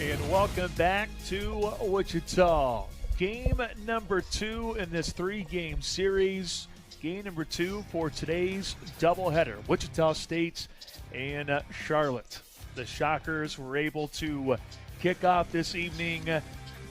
And welcome back to Wichita. Game number 2 in this 3-game series. Game number 2 for today's doubleheader. Wichita State and Charlotte. The Shockers were able to kick off this evening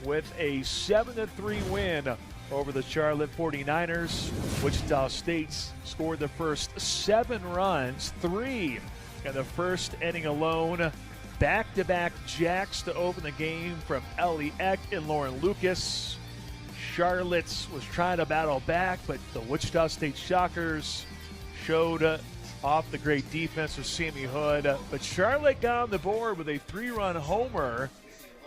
with a 7-3 win over the Charlotte 49ers. Wichita State scored the first 7 runs, 3 in the first inning alone. Back-to-back jacks to open the game from Ellie Eck and Lauren Lucas. Charlotte was trying to battle back, but the Wichita State Shockers showed off the great defense of Sammy Hood. But Charlotte got on the board with a 3-run homer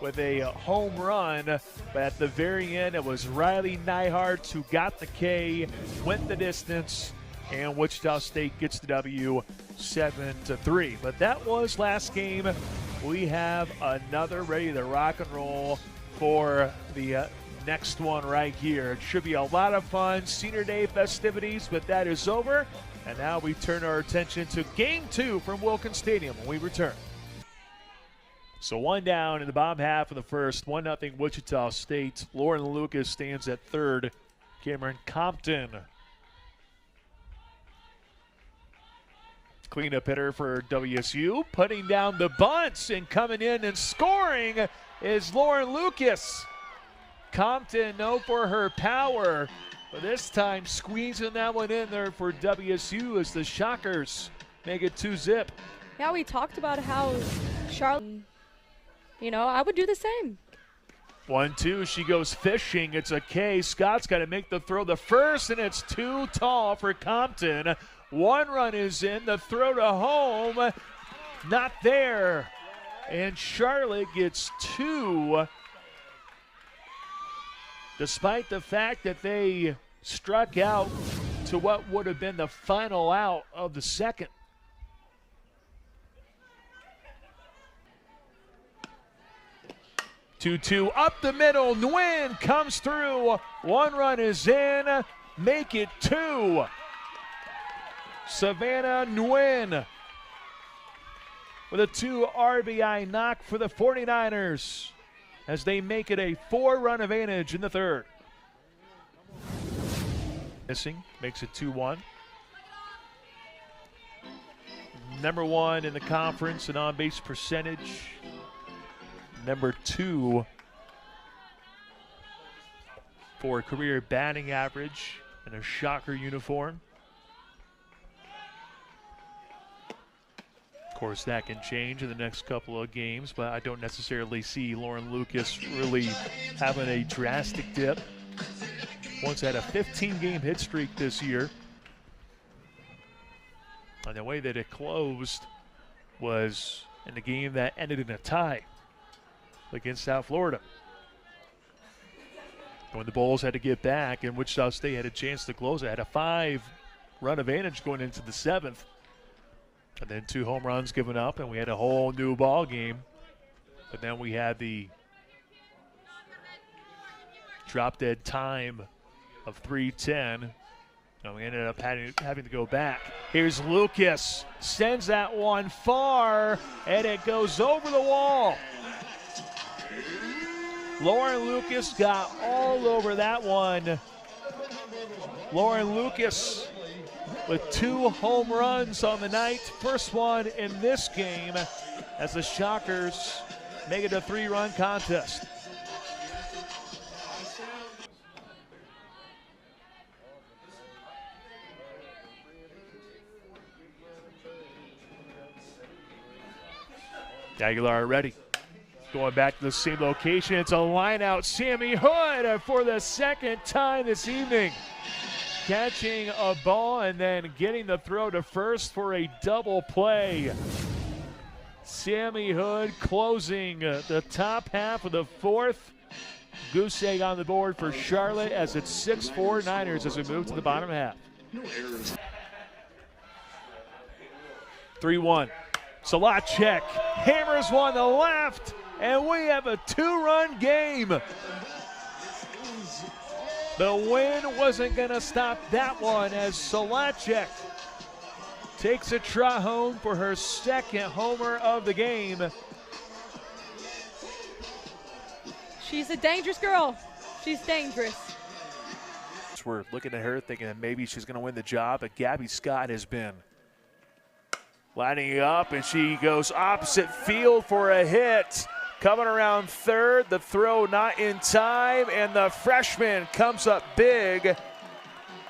with a home run. But at the very end, it was Riley Nyhart who got the K, went the distance, and Wichita State gets the W 7-3. But that was last game. We have another ready to rock and roll for the next one right here. It should be a lot of fun. Senior Day festivities, but that is over. And now we turn our attention to Game 2 from Wilkins Stadium when we return. So 1 down in the bottom half of the first. 1-0 Wichita State. Lauren Lucas stands at third. Cameron Compton, cleanup hitter for WSU, putting down the bunts, and coming in and scoring is Lauren Lucas. Compton, known for her power, but this time squeezing that one in there for WSU as the Shockers make it 2-0. Yeah, we talked about how Charlotte, I would do the same. 1-2, she goes fishing. It's a K. Scott's got to make the throw the first, and it's too tall for Compton. 1 run is in, the throw to home, not there. And Charlotte gets 2, despite the fact that they struck out to what would have been the final out of the second. Two up the middle. Nguyen comes through. 1 run is in. Make it 2. Savannah Nguyen with a 2 RBI knock for the 49ers as they make it a 4-run advantage in the third. Missing makes it 2-1. Number 1 in the conference in on-base percentage. Number 2 for career batting average in a Shocker uniform. Of course, that can change in the next couple of games, but I don't necessarily see Lauren Lucas really having a drastic dip. Once had a 15-game hit streak this year. And the way that it closed was in the game that ended in a tie against South Florida, when the Bulls had to get back and Wichita State had a chance to close it. Had a 5-run advantage going into the 7th. And then 2 home runs given up, and we had a whole new ball game. But then we had the drop-dead time of 3:10. And we ended up having to go back. Here's Lucas. Sends that one far, and it goes over the wall. Lauren Lucas got all over that one. Lauren Lucas with 2 home runs on the night. First one in this game as the Shockers make it a 3-run contest. Aguilar ready. Going back to the same location. It's a line out. Sammy Hood for the second time this evening. Catching a ball and then getting the throw to first for a double play. Sammy Hood closing the top half of the fourth. Goose egg on the board for Charlotte as it's 6-4 Niners as we move to the bottom half. 3-1. Solacek hammers one to left, and we have a 2-run game. The wind wasn't going to stop that one as Solacek takes a trot home for her second homer of the game. She's a dangerous girl. She's dangerous. We're looking at her thinking that maybe she's going to win the job, but Gabby Scott has been lining up, and she goes opposite field for a hit. Coming around third, the throw not in time, and the freshman comes up big.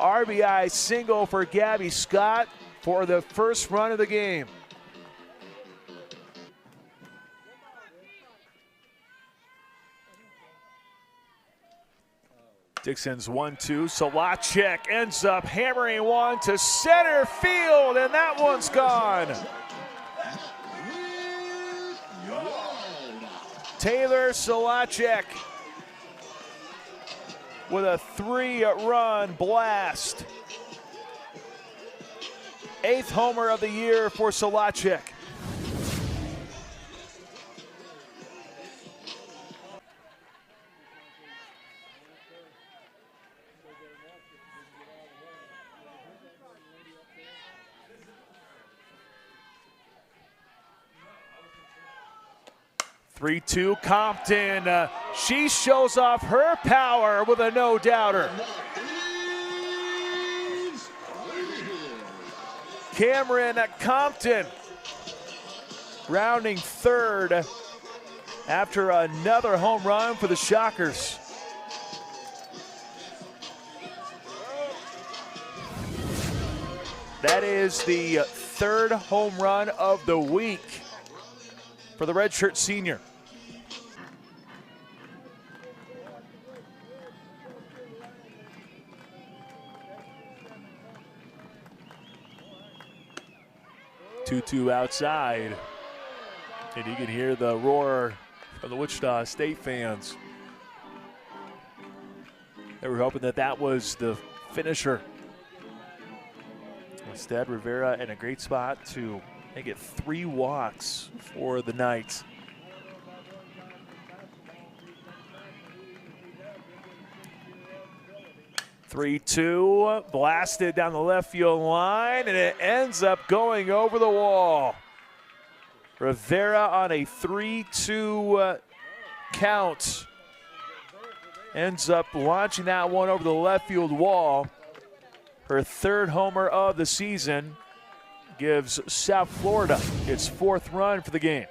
RBI single for Gabby Scott for the first run of the game. Dixon's 1-2. Solacek ends up hammering one to center field, and that one's gone. Taylor Solacek with a 3-run blast. 8th homer of the year for Solacek. Three-two Compton. She shows off her power with a no-doubter. Cameron Compton rounding third after another home run for the Shockers. That is the 3rd home run of the week for the redshirt senior. Two outside, and you can hear the roar from the Wichita State fans. They were hoping that that was the finisher. Instead, Rivera in a great spot to make it 3 walks for the night. Three-two, blasted down the left field line, and it ends up going over the wall. Rivera on a 3-2 count ends up launching that one over the left field wall. Her 3rd homer of the season gives South Florida its 4th run for the game.